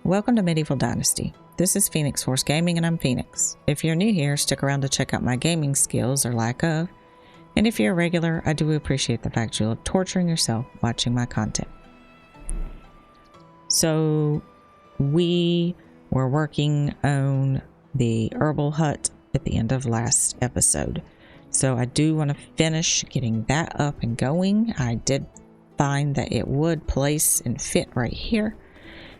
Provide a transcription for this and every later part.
Welcome to Medieval Dynasty. This is Phoenix Force Gaming and I'm Phoenix. If you're new here, stick around to check out my gaming skills or lack of. And if you're a regular, I do appreciate the fact you love torturing yourself watching my content. So we were working on the herbal hut at the end of last episode. So I do want to finish getting that up and going. I did find that it would place and fit right here.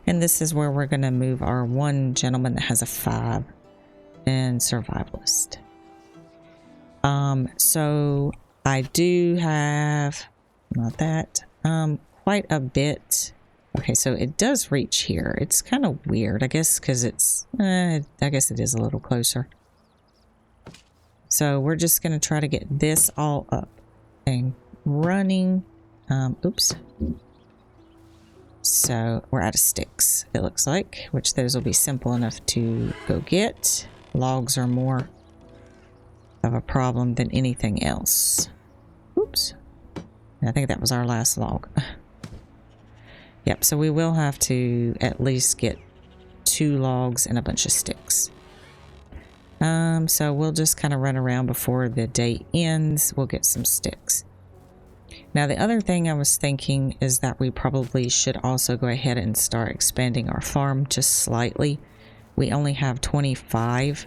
And this is where we're going to move our one gentleman that has a 5 in survivalist. So I do have, not that, quite a bit. Okay, so it does reach here. It's kind of weird, I guess, because it's, I guess it is a little closer. So we're just going to try to get this all up and running. Oops. So we're out of sticks, it looks like, which those will be simple enough to go get. Logs are more of a problem than anything else. Oops. I think that was our last log. Yep, so we will have to at least get 2 logs and a bunch of sticks. So we'll just kind of run around before the day ends. We'll get some sticks. Now, the other thing I was thinking is that we probably should also go ahead and start expanding our farm just slightly. We only have 25.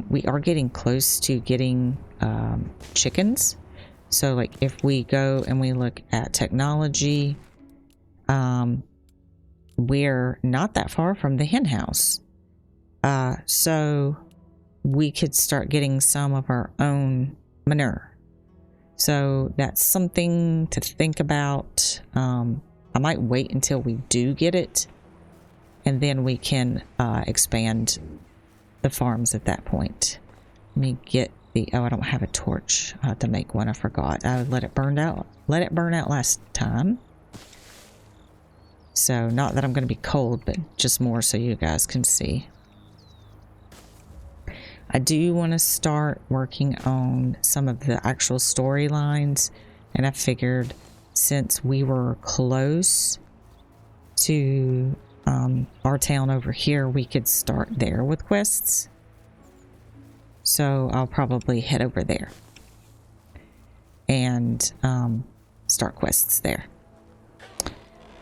We are getting close to getting chickens. So, like, if we go and we look at technology, we're not that far from the hen house. So we could start getting some of our own manure. So that's something to think about. I might wait until we do get it, and then we can expand the farms at that point. Let me get the, oh, I don't have a torch to make one. I forgot. I let it burn out. Let it burn out last time. So not that I'm going to be cold, but just more so you guys can see. I do want to start working on some of the actual storylines, and I figured since we were close to our town over here, we could start there with quests. So I'll probably head over there and start quests there.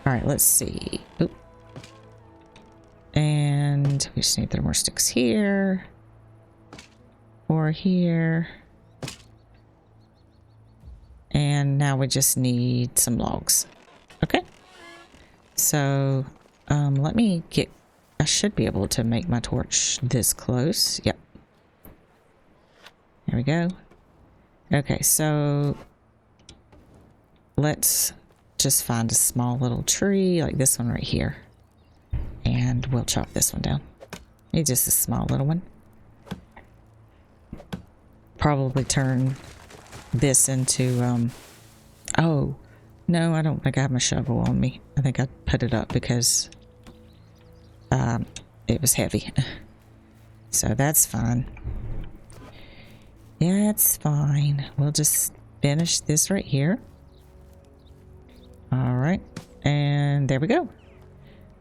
All right, let's see. Oop. And we just need 3 more sticks here. Or here. And now we just need some logs. Okay. So let me get, I should be able to make my torch this close. Yep. There we go. Okay, so let's just find a small little tree like this one right here. And we'll chop this one down. It's just a small little one. Probably turn this into oh no, I don't think I have my shovel on me. I think I put it up because it was heavy. So that's fine. Yeah, it's fine. We'll just finish this right here. All right, and there we go.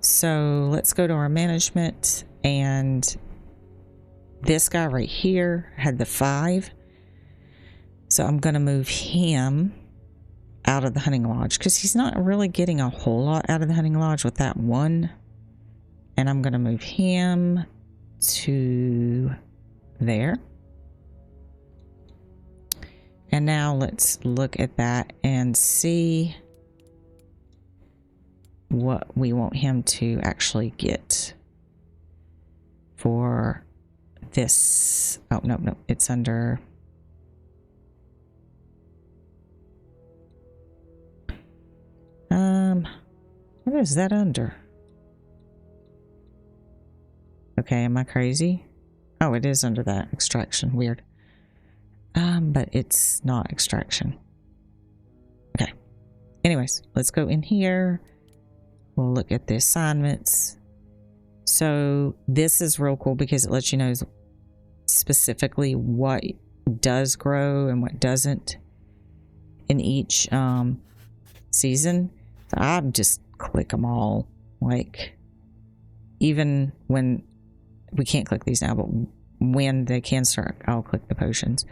So let's go to our management, and this guy right here had the 5. So I'm going to move him out of the hunting lodge because he's not really getting a whole lot out of the hunting lodge with that 1. And I'm going to move him to there. And now let's look at that and see what we want him to actually get for this. Oh, no, it's under, what is that under? Okay, am I crazy? Oh, it is under that extraction. Weird. But it's not extraction. Okay. Anyways, let's go in here. We'll look at the assignments. So this is real cool because it lets you know specifically what does grow and what doesn't in each season. So I just click them all. Like, even when we can't click these now, but when they can start, I'll click the potions.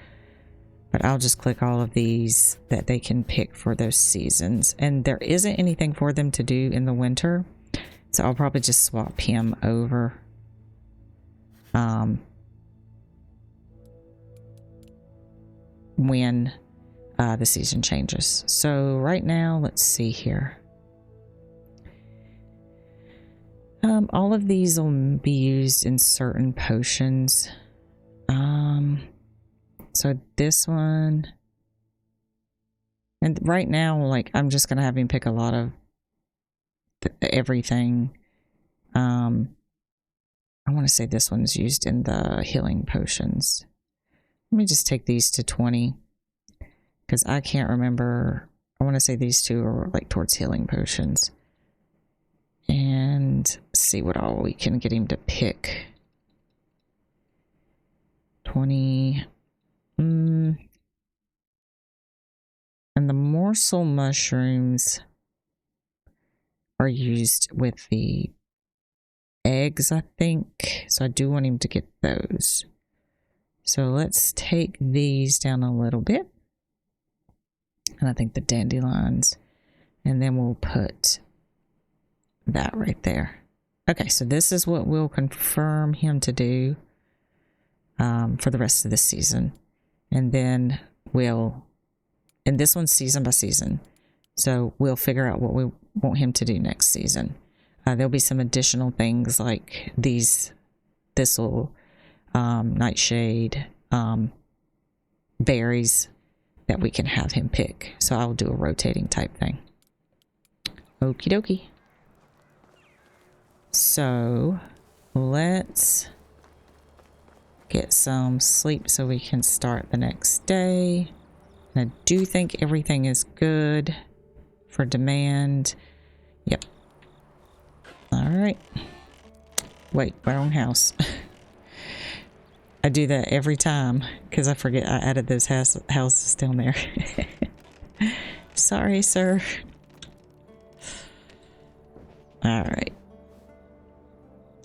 But I'll just click all of these that they can pick for those seasons. And there isn't anything for them to do in the winter. So I'll probably just swap him over. When the season changes. So right now, let's see here. All of these will be used in certain potions. So this one, and right now, like, I'm just gonna have him pick a lot of everything. I want to say this one's used in the healing potions. Let me just take these to 20 because I can't remember. I want to say these two are like towards healing potions. And see what all we can get him to pick. 20. And the morsel mushrooms are used with the eggs, I think. So I do want him to get those. So let's take these down a little bit. And I think the dandelions. And then we'll put that right there. Okay, so this is what we'll confirm him to do for the rest of the season. And then and this one's season by season. So we'll figure out what we want him to do next season. There'll be some additional things like these thistle, nightshade, berries that we can have him pick. So I'll do a rotating type thing. Okie dokie. So let's get some sleep so we can start the next day. And I do think everything is good for demand. Yep. All right. Wait, wrong house. I do that every time because I forget I added those houses down there. Sorry, sir. All right.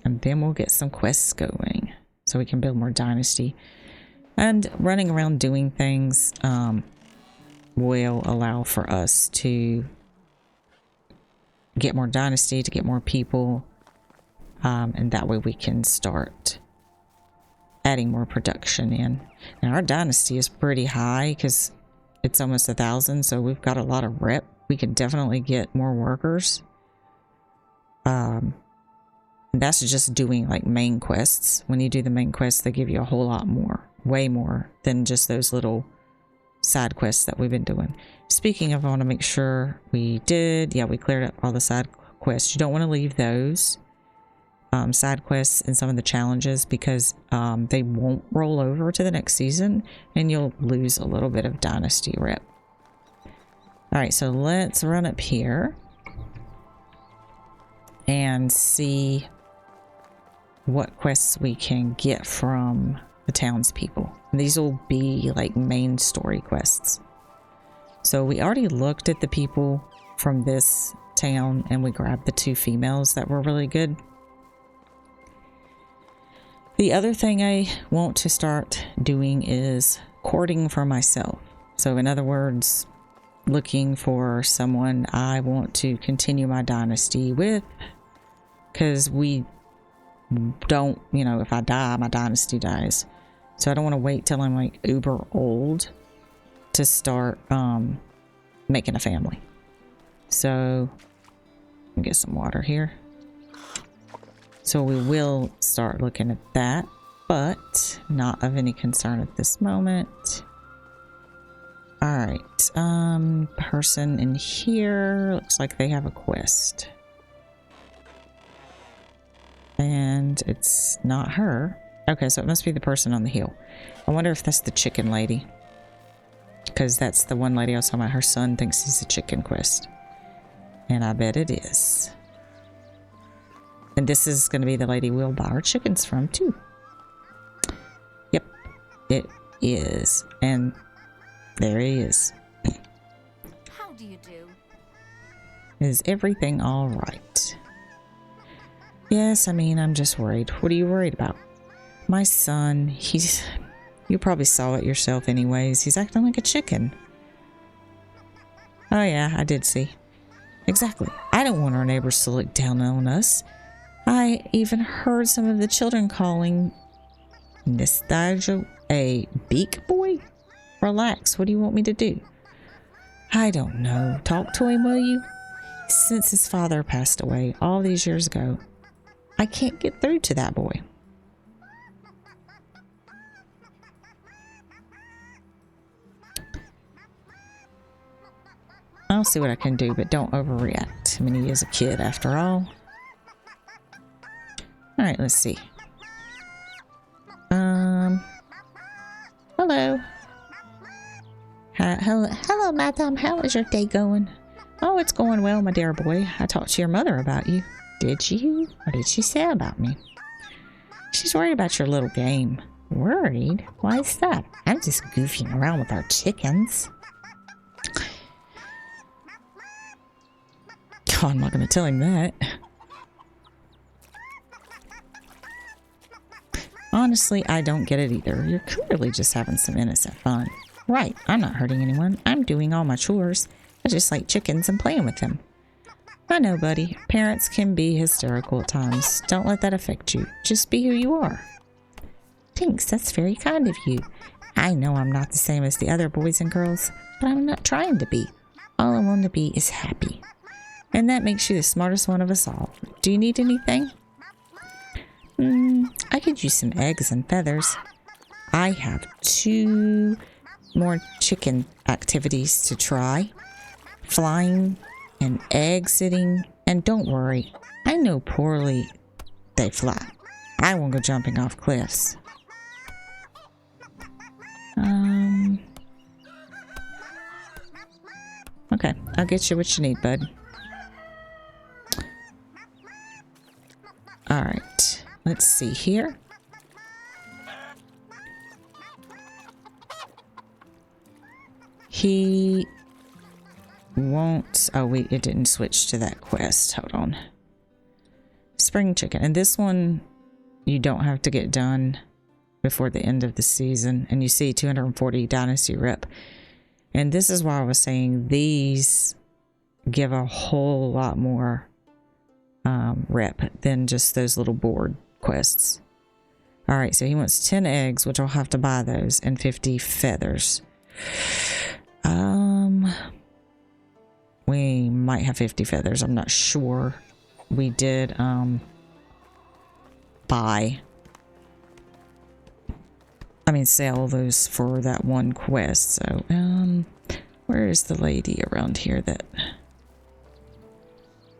And then we'll get some quests going so we can build more dynasty. And running around doing things will allow for us to get more dynasty, to get more people. And that way we can start adding more production in. Now our dynasty is pretty high because it's almost 1,000. So we've got a lot of rep. We could definitely get more workers. That's just doing like main quests. When you do the main quests, they give you a whole lot more, way more than just those little side quests that we've been doing. Speaking of, I want to make sure we did. Yeah, we cleared up all the side quests. You don't want to leave those side quests in some of the challenges because they won't roll over to the next season and you'll lose a little bit of dynasty rep. All right, so let's run up here and see what quests we can get from the townspeople. These will be like main story quests. So we already looked at the people from this town and we grabbed the 2 females that were really good. The other thing I want to start doing is courting for myself. So in other words, looking for someone I want to continue my dynasty with, because we don't, you know, if I die, my dynasty dies. So I don't want to wait till I'm like uber old to start making a family. So let me get some water here. So we will start looking at that, but not of any concern at this moment. All right, person in here looks like they have a quest. And it's not her. Okay, so it must be the person on the hill. I wonder if that's the chicken lady. Because that's the one lady I was talking about. Her son thinks he's a chicken quest. And I bet it is. And this is going to be the lady we'll buy our chickens from, too. Yep, it is. And there he is. How do you do? Is everything all right? Yes, I mean, I'm just worried. What are you worried about? My son, you probably saw it yourself anyways. He's acting like a chicken. Oh yeah, I did see. Exactly. I don't want our neighbors to look down on us. I even heard some of the children calling Nostalgia a beak boy. Relax, what do you want me to do? I don't know. Talk to him, will you? Since his father passed away all these years ago, I can't get through to that boy. I'll see what I can do, but don't overreact. I mean, he is a kid after all. Alright, let's see. Hello. Hello, madam. How is your day going? Oh, it's going well, my dear boy. I talked to your mother about you. Did you? What did she say about me? She's worried about your little game. Worried? Why is that? I'm just goofing around with our chickens. Oh, I'm not going to tell him that. Honestly, I don't get it either. You're clearly just having some innocent fun. Right, I'm not hurting anyone. I'm doing all my chores. I just like chickens and playing with them. I know, buddy. Parents can be hysterical at times. Don't let that affect you. Just be who you are. Thanks, that's very kind of you. I know I'm not the same as the other boys and girls, but I'm not trying to be. All I want to be is happy. And that makes you the smartest one of us all. Do you need anything? I could use some eggs and feathers. I have 2 more chicken activities to try. Flying and egg sitting. And don't worry, I know poorly they fly. I won't go jumping off cliffs. Okay, I'll get you what you need, bud. Alright, let's see here. He won't... Oh, wait, it didn't switch to that quest. Hold on. Spring chicken. And this one, you don't have to get done before the end of the season. And you see 240 Dynasty rep. And this is why I was saying these give a whole lot more rep than just those little board quests. Alright, so he wants 10 eggs, which I'll have to buy those, and 50 feathers. We might have 50 feathers. I'm not sure. We did sell those for that one quest. So where is the lady around here that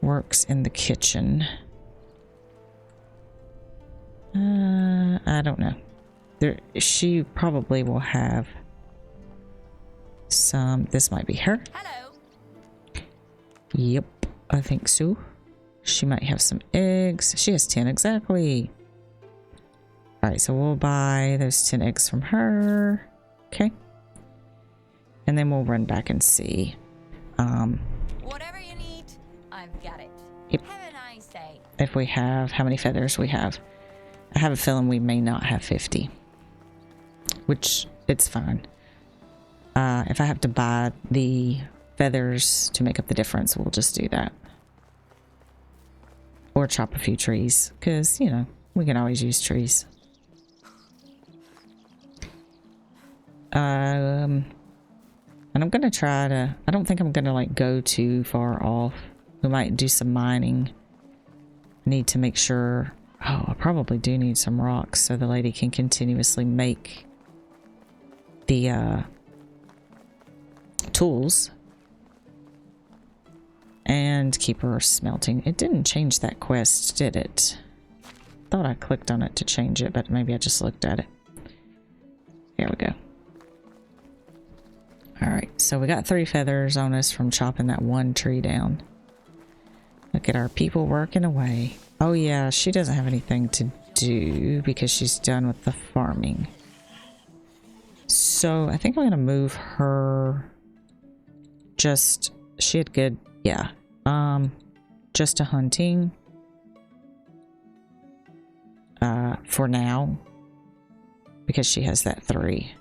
works in the kitchen? I don't know. She probably will have some. This might be her. Hello. Yep, I think so. She might have some eggs. She has 10 exactly. Alright, so we'll buy those 10 eggs from her. Okay. And then we'll run back and see. Whatever you need, I've got it. Yep. Have a nice day. If we have, how many feathers we have. I have a feeling we may not have 50. Which, it's fine. If I have to buy the feathers to make up the difference, we'll just do that. Or chop a few trees, because, you know, we can always use trees. And I'm gonna try to, I don't think I'm gonna like go too far off. We might do some mining. Need to make sure, oh, I probably do need some rocks so the lady can continuously make the tools and keep her smelting. It didn't change that quest, did it? Thought I clicked on it to change it, but maybe I just looked at it. Here we go. Alright, so we got 3 feathers on us from chopping that one tree down. Look at our people working away. Oh yeah, she doesn't have anything to do because she's done with the farming. So I think I'm gonna move her just, she had good, yeah, just to hunting. for now, because she has that 3.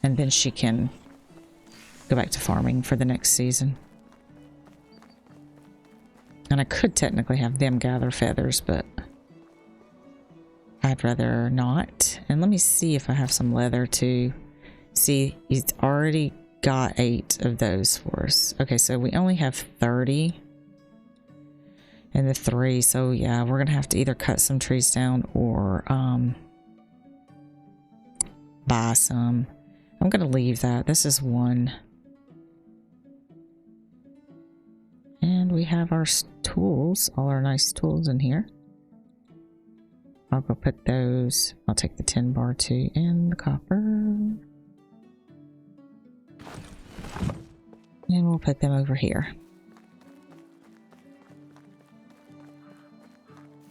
And then she can go back to farming for the next season. And I could technically have them gather feathers, but I'd rather not. And let me see if I have some leather too. See, he's already got 8 of those for us. Okay, so we only have 30 and the 3. So yeah, we're gonna have to either cut some trees down or buy some. I'm gonna leave that. This is 1. And we have our tools, all our nice tools in here. I'll go put those. I'll take the 10 bar too and the copper. And we'll put them over here.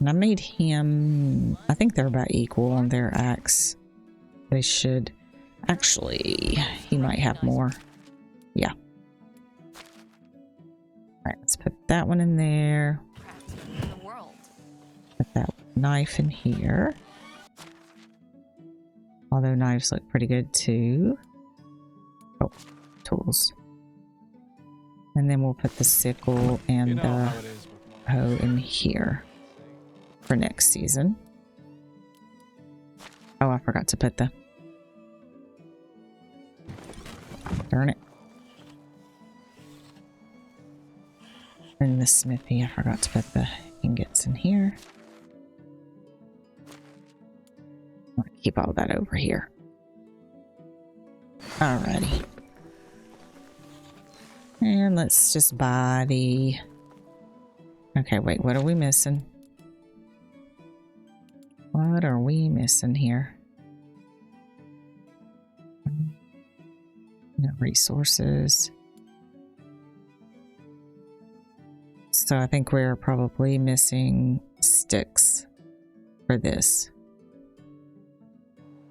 And I made him, I think they're about equal on their axe. They should, actually, he might have more. Yeah. Alright, let's put that one in there. Put that knife in here. Although knives look pretty good too. Oh, tools. And then we'll put the sickle and the hoe in here for next season. Oh, I forgot to put the... Darn it. And the smithy, I forgot to put the ingots in here. I'll keep all that over here. Alrighty. And let's just buy the... Okay, wait, what are we missing? What are we missing here? No resources. So I think we're probably missing sticks for this.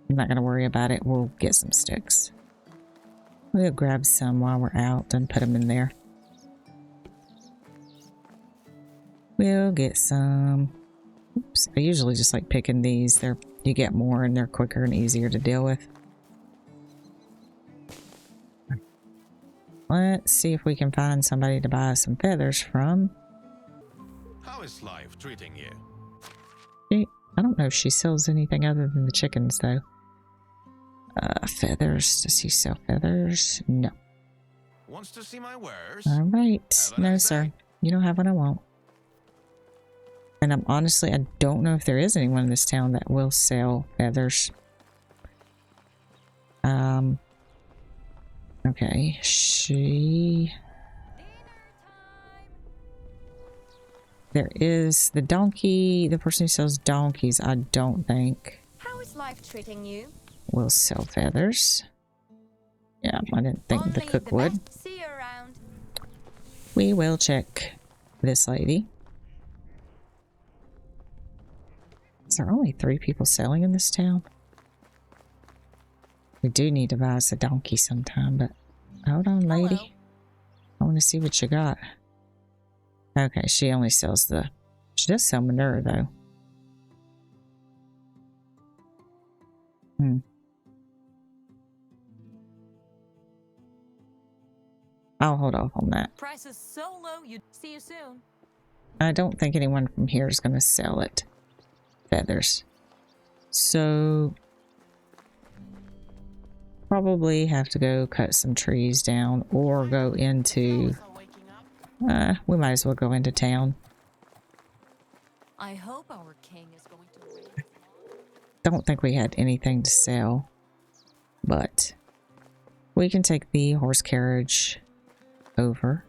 I'm not going to worry about it. We'll get some sticks. We'll grab some while we're out and put them in there. We'll get some. Oops. I usually just like picking these. You get more and they're quicker and easier to deal with. Let's see if we can find somebody to buy some feathers from. How is life treating you? I don't know if she sells anything other than the chickens though. Feathers. Does he sell feathers? No. Wants to see my wares? All right. No, sir. You don't have what I want. And honestly, I don't know if there is anyone in this town that will sell feathers. Okay. There is the donkey, the person who sells donkeys, I don't think. How is life treating you? Will sell feathers. Yeah, I didn't think the cook would. See you around. We will check this lady. Is there only 3 people selling in this town? We do need to buy us a donkey sometime, but hold on, lady. Hello. I want to see what you got. Okay, she only sells she does sell manure though. I'll hold off on that. Price is so low, you'd see you soon. I don't think anyone from here is going to sell it. Feathers. So probably have to go cut some trees down or go into we might as well go into town. I hope our king is going to... Don't think we had anything to sell, but we can take the horse carriage over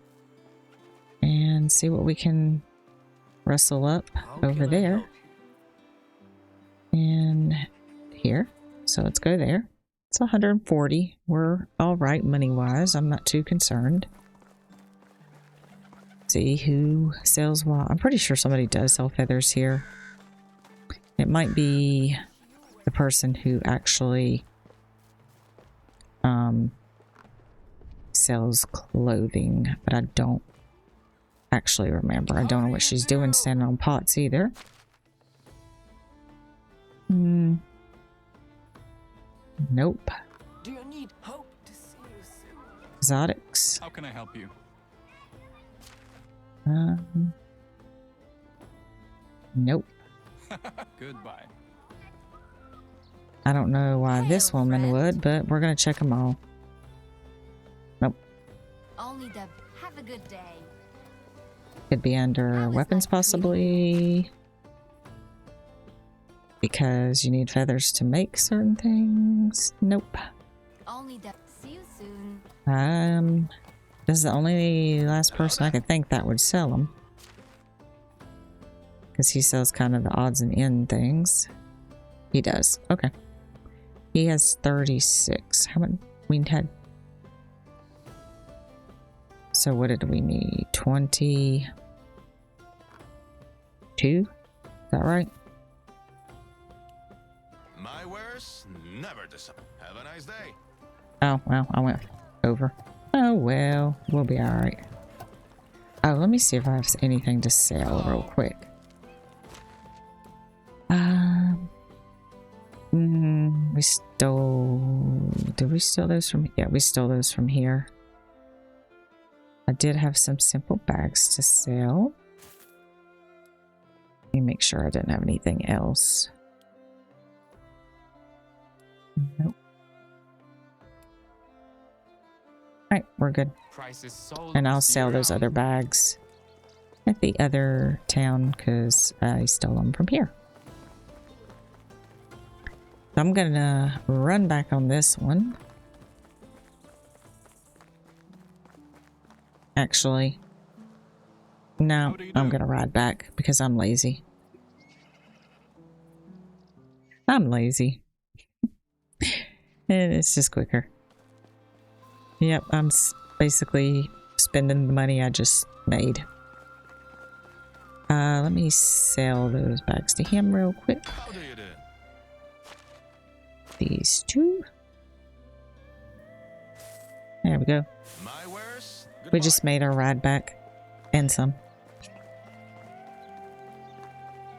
and see what we can rustle up over there and here. So let's go there. It's 140. We're all right money wise. I'm not too concerned. See who sells what. I'm pretty sure somebody does sell feathers here. It might be the person who actually sells clothing, but I don't actually remember. I don't know what she's doing standing on pots either. Nope. Do you need hope to see you soon? Exotics. How can I help you? Nope. Goodbye. I don't know why this Hail, woman friend. would, but we're gonna check them all. Nope. Only the have a good day. Could be under How was weapons life treating possibly. Because you need feathers to make certain things. Nope. Only the see you soon. This is the only last person I could think that would sell them. Because he sells kind of the odds and end things. He does. Okay. He has 36. How many? We had. So what did we need? 22? Is that right? My wares never disappoint. Have a nice day. Oh, well, I went over. Oh, well, we'll be alright. Oh, let me see if I have anything to sell real quick. We stole... Did we steal those from... Yeah, we stole those from here. I did have some simple bags to sell. Let me make sure I didn't have anything else. Nope. Alright, we're good. Price is sold. And I'll See sell you those around. other bags at the other town because I stole them from here. I'm gonna run back on this one. Actually, no, How do you I'm do? gonna ride back because I'm lazy. I'm lazy. And it's just quicker. Yep, I'm basically spending the money I just made. Let me sell those bags to him real quick. How do you do? These two. There we go. My wares. We just made our ride back. And some.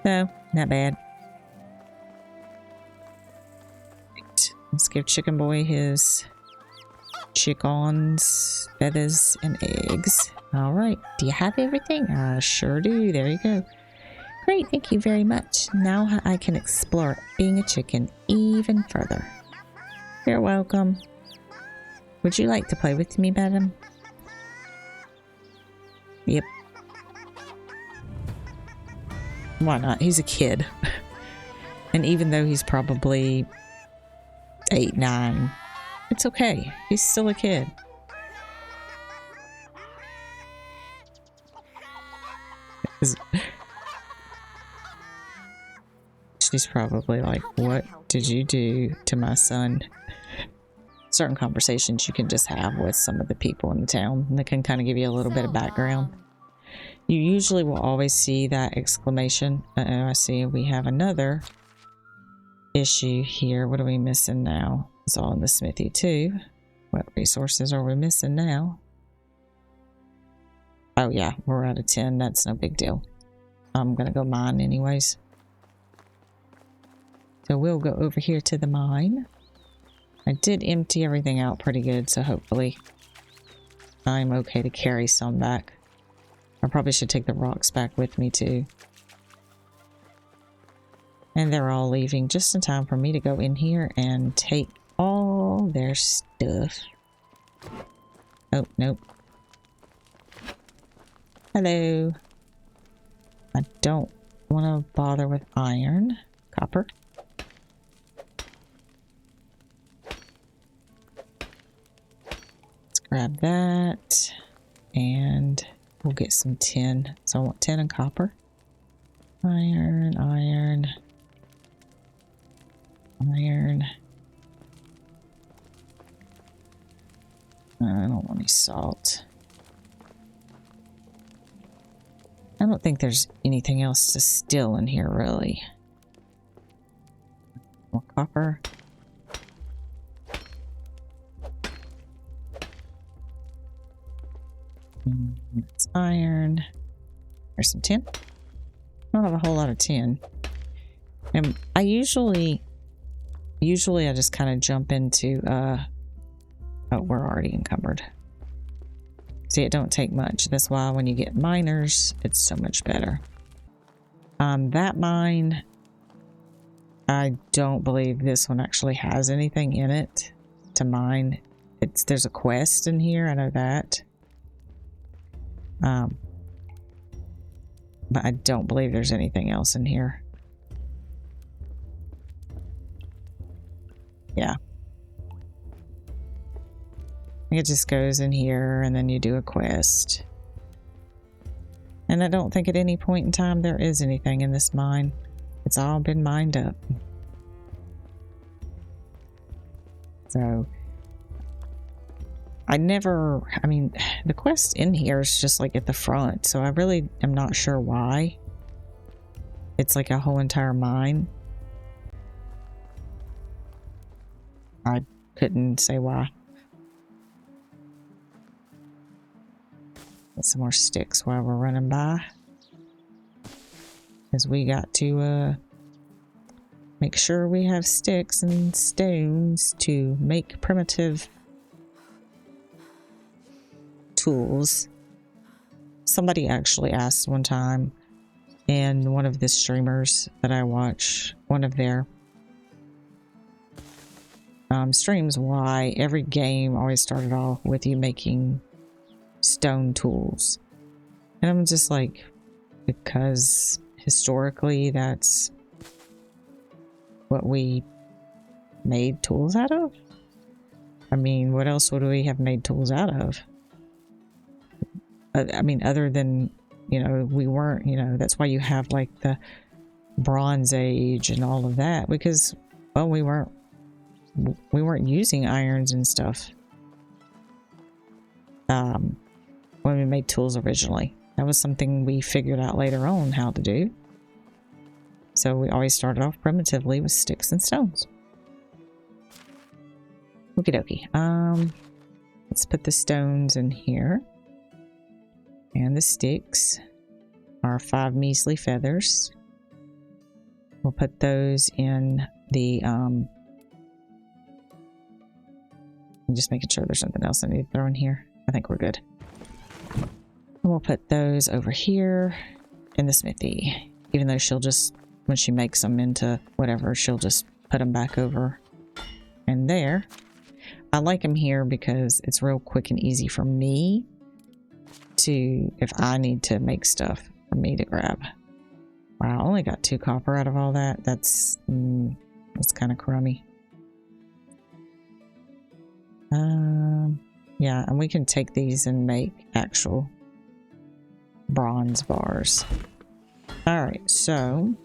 No, not bad. Right. Let's give Chicken Boy his chickens, feathers, and eggs. Alright, do you have everything? I sure do. There you go. Great, thank you very much. Now I can explore being a chicken even further. You're welcome. Would you like to play with me, madam? Yep. Why not? He's a kid. And even though he's probably 8, 9, it's okay. He's still a kid. She's probably like, what did you do to my son? Certain conversations you can just have with some of the people in the town, and they can kind of give you a little bit of background. You usually will always see that exclamation. I see we have another issue here. What are we missing now? It's all in the smithy too. What resources are we missing now? Oh yeah, we're out of 10. That's no big deal. I'm gonna go mine anyways. So we'll go over here to the mine. I did empty everything out pretty good, so hopefully I'm okay to carry some back. I probably should take the rocks back with me too. And they're all leaving just in time for me to go in here and take all their stuff. Oh, nope. Hello. I don't want to bother with iron. Copper. Let's grab that. And we'll get some tin. So I want tin and copper. Iron, iron. Iron. I don't want any salt. I don't think there's anything else to steal in here, really. More copper. It's iron. There's some tin. I don't have a whole lot of tin. And I usually I just kind of jump into, oh, we're already encumbered. See, it don't take much. That's why when you get miners, it's so much better. That mine, I don't believe this one actually has anything in it to mine. There's a quest in here, I know that. But I don't believe there's anything else in here. Yeah. It just goes in here and then you do a quest. And I don't think at any point in time there is anything in this mine. It's all been mined up. So I mean, the quest in here is just like at the front, so I really am not sure why. It's like a whole entire mine. I couldn't say why. Get some more sticks while we're running by. Because we got to make sure we have sticks and stones to make primitive tools. Somebody actually asked one time in one of the streamers that I watch, one of their streams, why every game always started off with you making stone tools. And I'm just like, because historically that's what we made tools out of. I mean, what else would we have made tools out of? I mean, other than, you know, we weren't, you know, that's why you have like the Bronze Age and all of that, because, well, we weren't using irons and stuff when we made tools originally. That was something we figured out later on how to do. So we always started off primitively with sticks and stones. Okie dokie. Let's put the stones in here. And the sticks are 5 measly feathers. We'll put those in the, I'm just making sure there's something else I need to throw in here. I think we're good. And we'll put those over here in the smithy. Even though she'll just, when she makes them into whatever, she'll just put them back over in there. I like them here because it's real quick and easy for me to, if I need to make stuff for me to grab. Wow, I only got 2 copper out of all that. That's kind of crummy. Yeah, and we can take these and make actual bronze bars. Alright, so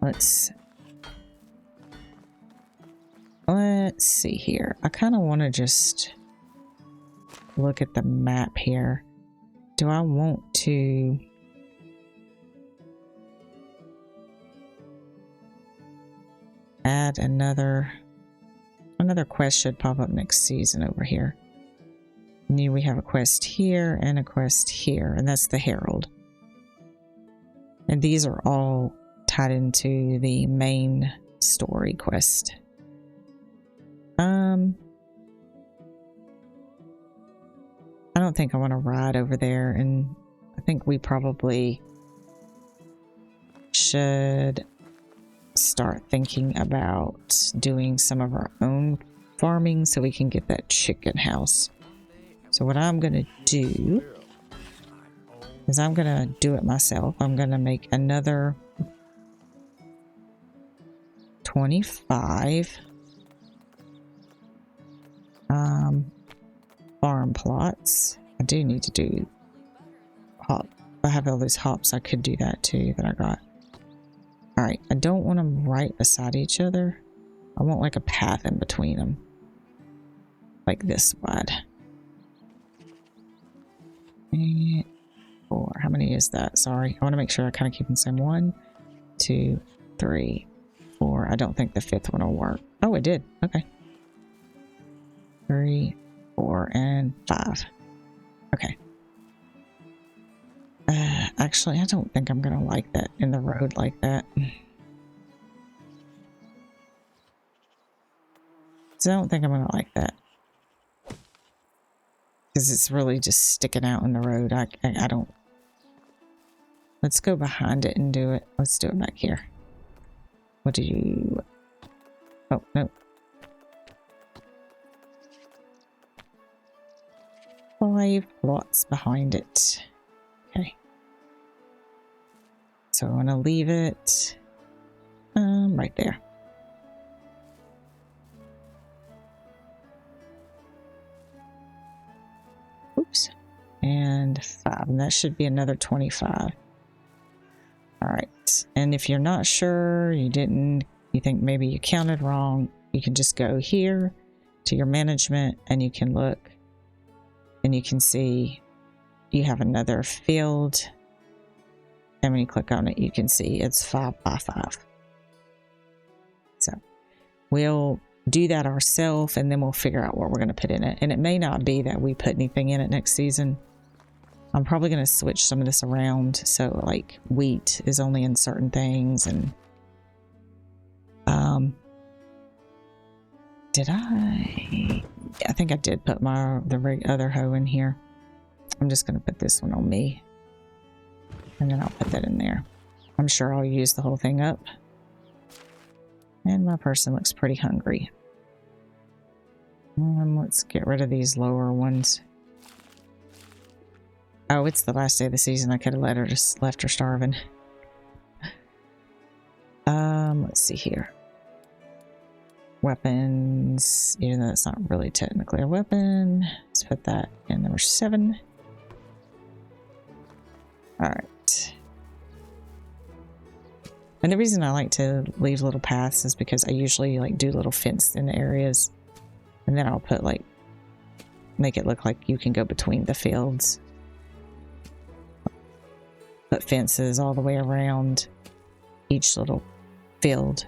let's see here. I kind of want to just look at the map here. Do I want to add another quest? Should pop up next season over here. We have a quest here and a quest here, and that's the Herald. And these are all tied into the main story quest. I don't think I want to ride over there, and I think we probably should start thinking about doing some of our own farming so we can get that chicken house. So what I'm going to do is I'm going to do it myself. I'm going to make another 25 farm plots. I do need to do hop. I have all those hops. I could do that too that I got. Alright, I don't want them right beside each other. I want like a path in between them. Like this wide. And 4. How many is that? Sorry. I want to make sure I kind of keep them the same. 1, 2, 3, 4. I don't think the 5th one will work. Oh, it did. Okay. 3, 4, and 5. Okay. Actually, I don't think I'm gonna like that in the road like that. So I don't think I'm gonna like that. Because it's really just sticking out in the road. I don't. Let's go behind it and do it. Let's do it back here. What do you... Oh, no. 5 plots behind it. Okay. So I want to leave it right there. Oops. And 5. And that should be another 25. All right. And if you're not sure, you think maybe you counted wrong, you can just go here to your management and you can look and you can see you have another field. And when you click on it, you can see it's 5 by 5. So we'll do that ourselves and then we'll figure out what we're going to put in it. And it may not be that we put anything in it next season. I'm probably going to switch some of this around. So like wheat is only in certain things. And did I think I did put the other hoe in here. I'm just going to put this one on me. And then I'll put that in there. I'm sure I'll use the whole thing up. And my person looks pretty hungry. Let's get rid of these lower ones. Oh, it's the last day of the season. I could have left her starving. Let's see here. Weapons, even though it's not really technically a weapon. Let's put that in number 7. Alright. And the reason I like to leave little paths is because I usually like do little fenced in areas. And then I'll put like, make it look like you can go between the fields. Put fences all the way around each little field.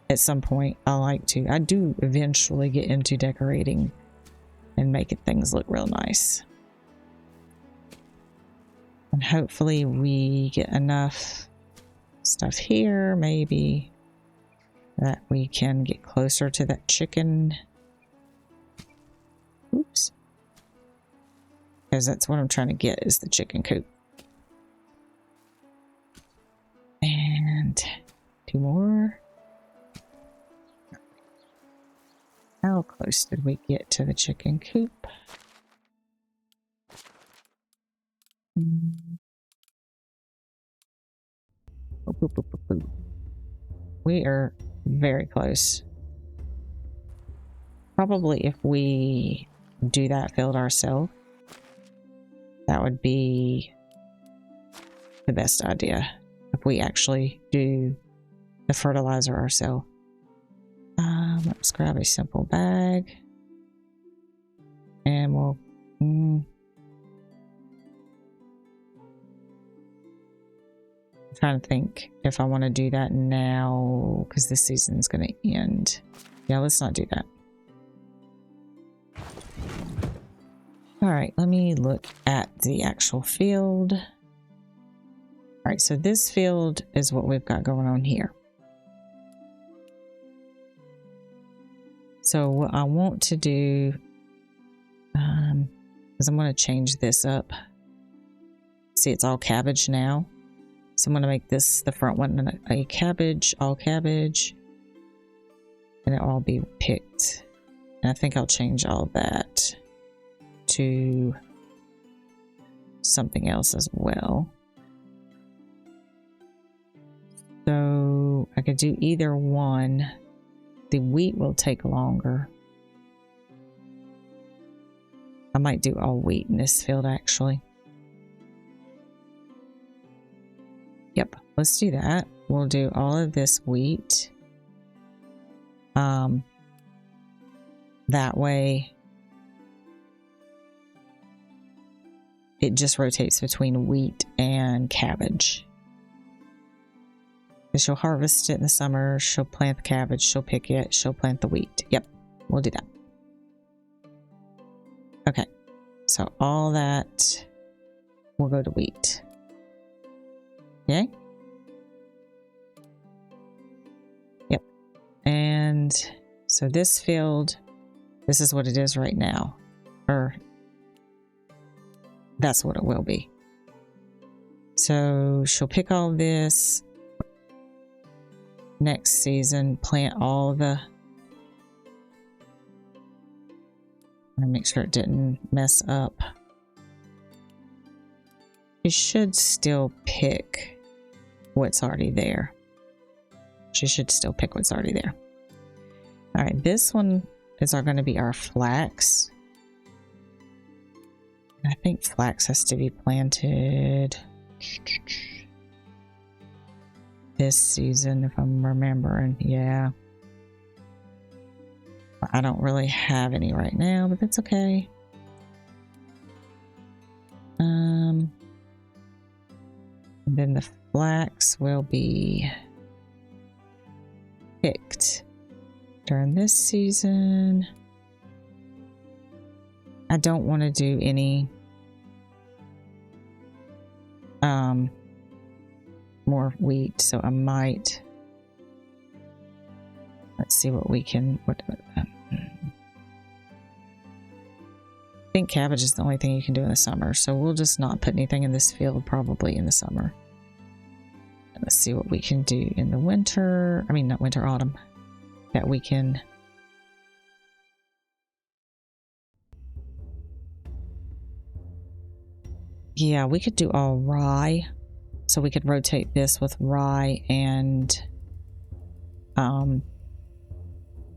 At some point, I do eventually get into decorating and making things look real nice. And hopefully we get enough stuff here, maybe, that we can get closer to that chicken. Oops. Because that's what I'm trying to get, is the chicken coop. And 2 more. How close did we get to the chicken coop? We are very close. Probably if we do that field ourselves, that would be the best idea. If we actually do the fertilizer ourselves. Let's grab a simple bag. And we'll... I'm trying to think if I want to do that now, because this season's going to end. Yeah, let's not do that. Alright, let me look at the actual field. Alright, so this field is what we've got going on here. So what I want to do, is I'm going to change this up. See, it's all cabbage now. So I'm going to make this, the front one, a cabbage, all cabbage. And it'll all be picked. And I think I'll change all that to something else as well. So I could do either one. The wheat will take longer. I might do all wheat in this field actually. Yep, let's do that. We'll do all of this wheat. That way it just rotates between wheat and cabbage. She'll harvest it in the summer, she'll plant the cabbage, she'll pick it, she'll plant the wheat. Yep, we'll do that. Okay, so all that we'll go to wheat. Okay. Yep. And so this field, this is what it is right now. Or that's what it will be. So she'll pick all this next season, plant all the... I'm gonna make sure it didn't mess up. She should still pick what's already there. She should still pick what's already there. All right, this one is going to be our flax. I think flax has to be planted this season, if I'm remembering. Yeah. I don't really have any right now, but that's okay. And then the flax will be picked during this season. I don't want to do any more wheat, so I might, let's see what we can, I think cabbage is the only thing you can do in the summer, so we'll just not put anything in this field probably in the summer. And let's see what we can do in the winter, I mean not winter, autumn, that we can yeah, we could do all rye. So we could rotate this with rye and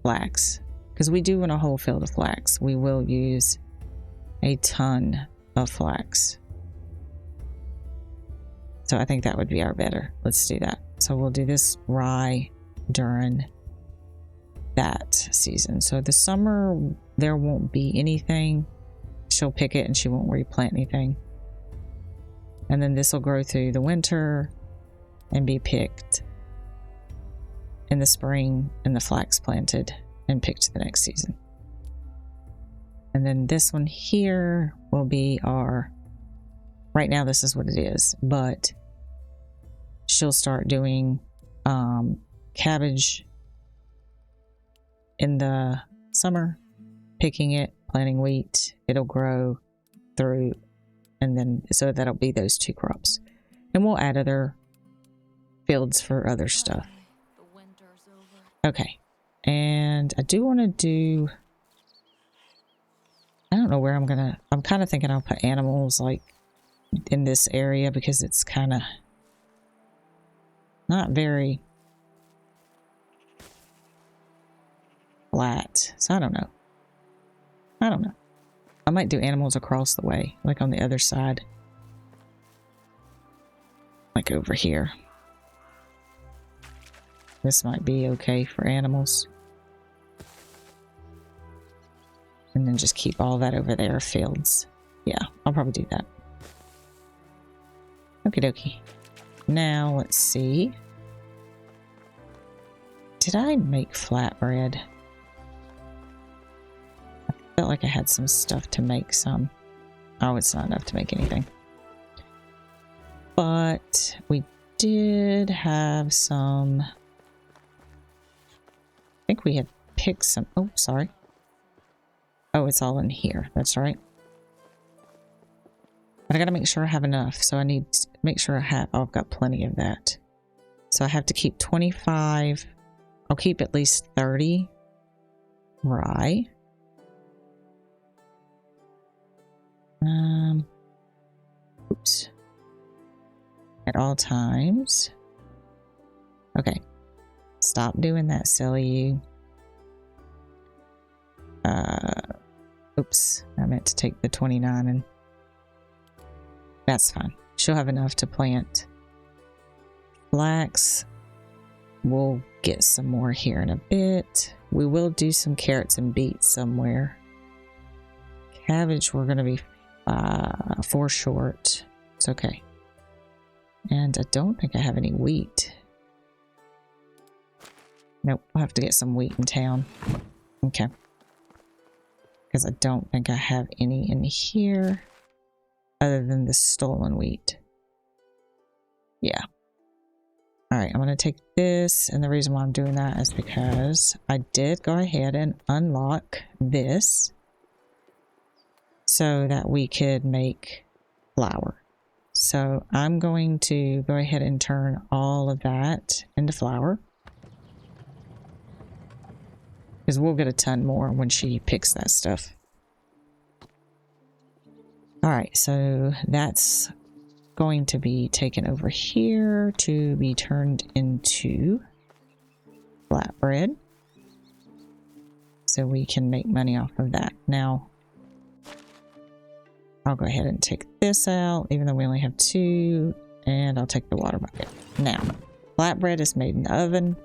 flax. Because we do want a whole field of flax. We will use a ton of flax. So I think that would be our better. Let's do that. So we'll do this rye during that season. So the summer, there won't be anything. She'll pick it and she won't replant anything. And then this will grow through the winter and be picked in the spring, and the flax planted and picked the next season. And then this one here will be our, right now this is what it is, but she'll start doing cabbage in the summer, picking it, planting wheat. It'll grow through, and then so that'll be those two crops, and we'll add other fields for other stuff. Okay, and I do want to do, I don't know where I'm kind of thinking I'll put animals like in this area because it's kind of not very flat, so I don't know. I might do animals across the way, like on the other side. Like over here. This might be okay for animals. And then just keep all that over there, fields. Yeah, I'll probably do that. Okie dokie. Now, let's see. Did I make flatbread? Felt like I had some stuff to make some. Oh, it's not enough to make anything. But we did have some. I think we had picked some. Oh, sorry. Oh, it's all in here. That's right. But I gotta make sure I have enough. So I need to make sure I have. Oh, I've got plenty of that. So I have to keep 25. I'll keep at least 30 rye. Oops. At all times. Okay. Stop doing that, silly you. Oops. I meant to take the 29 and that's fine. She'll have enough to plant flax. We'll get some more here in a bit. We will do some carrots and beets somewhere. Cabbage, we're going to be 4 short. It's okay. And I don't think I have any wheat. Nope, I'll have to get some wheat in town. Okay. Because I don't think I have any in here. other than the stolen wheat. Yeah. All right, I'm going to take this, and the reason why I'm doing that is because I did go ahead and unlock this so that we could make flour. So I'm going to go ahead and turn all of that into flour, because we'll get a ton more when she picks that stuff. All right, so that's going to be taken over here to be turned into flatbread, so we can make money off of that. Now I'll go ahead and take this out, even though we only have 2, and I'll take the water bucket. Now flatbread is made in the oven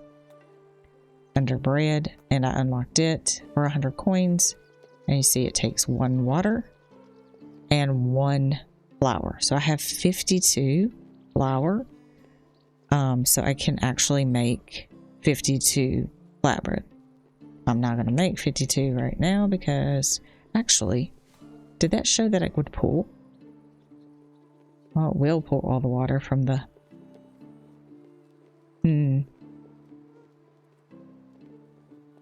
under bread, and I unlocked it for 100 coins, and you see it takes 1 water and 1 flour. So I have 52 flour, so I can actually make 52 flatbread. I'm not going to make 52 right now because actually, did that show that it would pull? Well, it will pull all the water from the...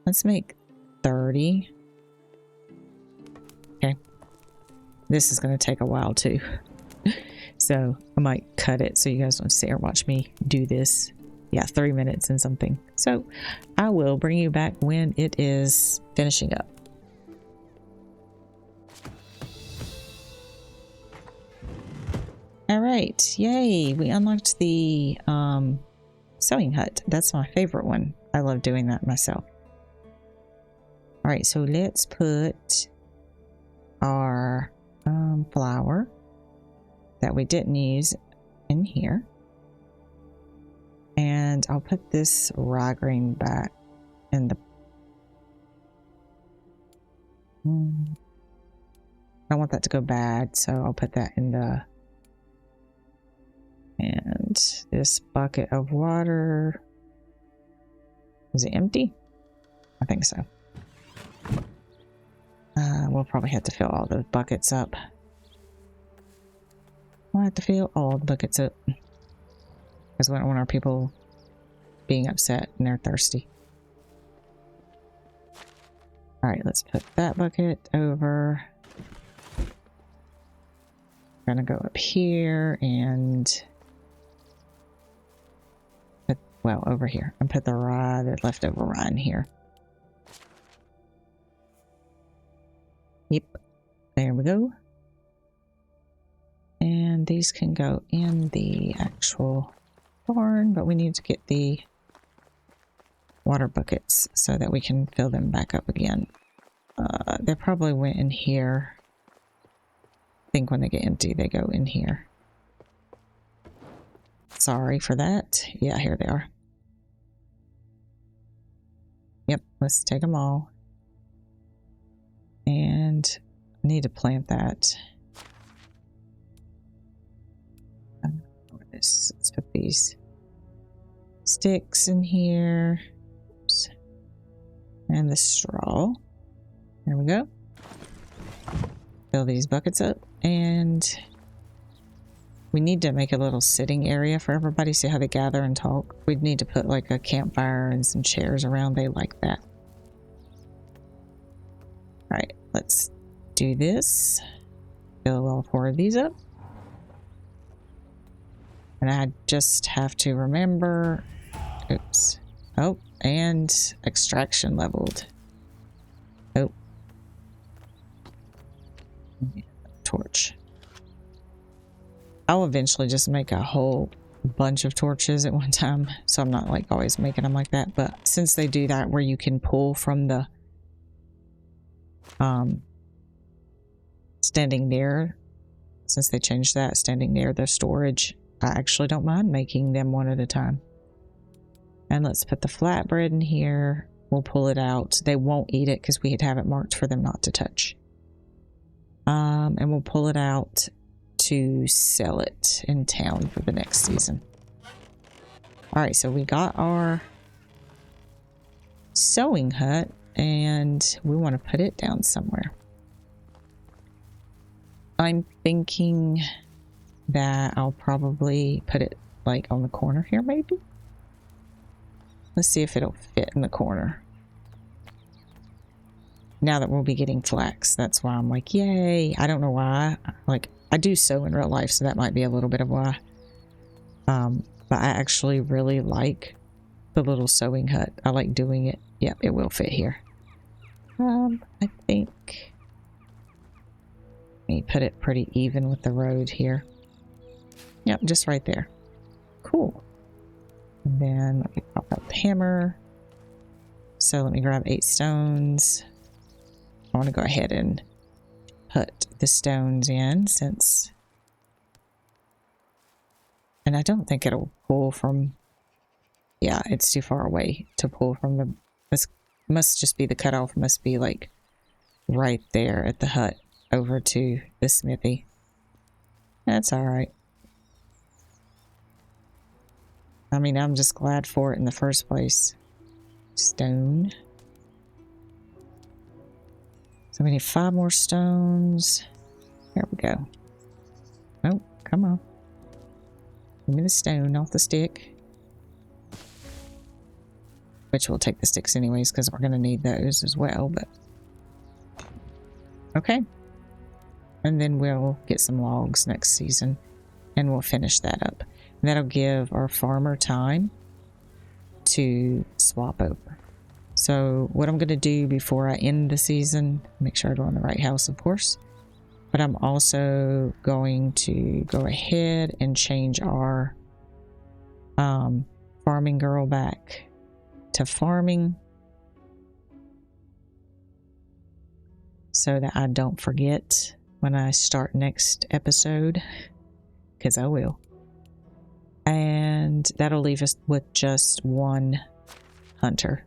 Let's make 30. Okay. This is going to take a while too. So I might cut it so you guys don't sit here and watch me do this. Yeah, 3 minutes and something. So I will bring you back when it is finishing up. All right, yay, we unlocked the sewing hut. That's my favorite one. I love doing that myself. All right, so let's put our flour that we didn't use in here. And I'll put this rye grain back in the... I don't want that to go bad, so I'll put that in the... And this bucket of water, is it empty? I think so. We'll probably have to fill all the buckets up. We'll have to fill all the buckets up because we don't want our people being upset and they're thirsty. All right, let's put that bucket over. Gonna go up here and put, well, over here, and put the rye, the leftover rye in here. Yep, there we go. And these can go in the actual barn, but we need to get the water buckets so that we can fill them back up again. They probably went in here. I think when they get empty, they go in here. Sorry for that. Yeah, here they are. Yep, let's take them all. And I need to plant that. Let's put these sticks in here. Oops. And the straw. There we go. Fill these buckets up. And we need to make a little sitting area for everybody. See how they gather and talk? We'd need to put like a campfire and some chairs around. They like that. Alright, let's do this. Fill all 4 of these up. And I just have to remember... Oops. Oh, and extraction leveled. Oh. Torch. I'll eventually just make a whole bunch of torches at one time. So I'm not like always making them like that. But since they do that where you can pull from the... standing near, since they changed that, standing near the storage, I actually don't mind making them one at a time. And let's put the flatbread in here. We'll pull it out. They won't eat it because we had have it marked for them not to touch. And we'll pull it out to sell it in town for the next season. Alright, so we got our sewing hut and we want to put it down somewhere. I'm thinking that I'll probably put it like on the corner here, maybe. Let's see if it'll fit in the corner. Now that we'll be getting flax, that's why I'm like, yay. I don't know why. Like, I do sew in real life, so that might be a little bit of why. But I actually really like the little sewing hut. I like doing it. Yep, it will fit here. I think... Let me put it pretty even with the road here. Yep, just right there. Cool. And then let me pop out the hammer. So let me grab 8 stones. I want to go ahead and put the stones in since... And I don't think it'll pull from... Yeah, it's too far away to pull from the... This must just be the cutoff, must be like right there at the hut over to the smithy. That's alright. I mean, I'm just glad for it in the first place. Stone. So we need 5 more stones. There we go. Oh, come on. Give me the stone off the stick. Which we'll take the sticks anyways, because we're going to need those as well, but... Okay. And then we'll get some logs next season, and we'll finish that up. And that'll give our farmer time to swap over. So what I'm going to do before I end the season, make sure I go in the right house, of course, but I'm also going to go ahead and change our farming girl back to farming so that I don't forget when I start next episode, because I will. And that'll leave us with just 1 hunter.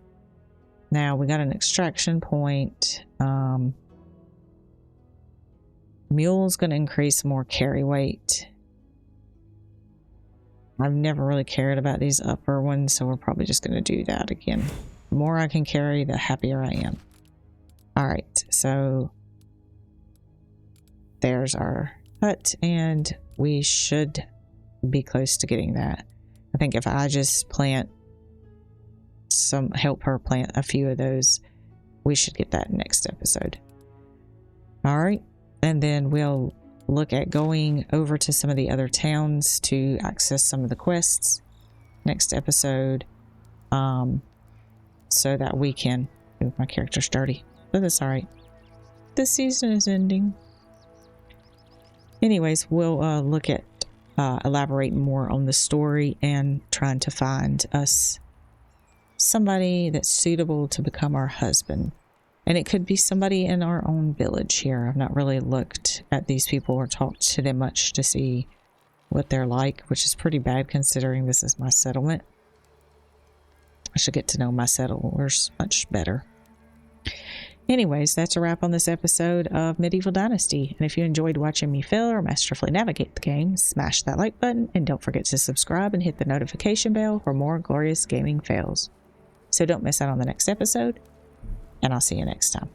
Now we got an extraction point. Mule's going to increase more carry weight. I've never really cared about these upper ones, so we're probably just going to do that again. The more I can carry, the happier I am. Alright, so there's our hut, and we should be close to getting that. I think if I just help her plant a few of those, we should get that next episode. Alright, and then we'll look at going over to some of the other towns to access some of the quests next episode, so that we can... Ooh, my character's dirty, but that's alright. This season is ending. Anyways, we'll look at elaborate more on the story and trying to find us somebody that's suitable to become our husband. And it could be somebody in our own village here. I've not really looked at these people or talked to them much to see what they're like, which is pretty bad considering this is my settlement. I should get to know my settlers much better. Anyways, that's a wrap on this episode of Medieval Dynasty. And if you enjoyed watching me fail or masterfully navigate the game, smash that like button and don't forget to subscribe and hit the notification bell for more glorious gaming fails. So don't miss out on the next episode, and I'll see you next time.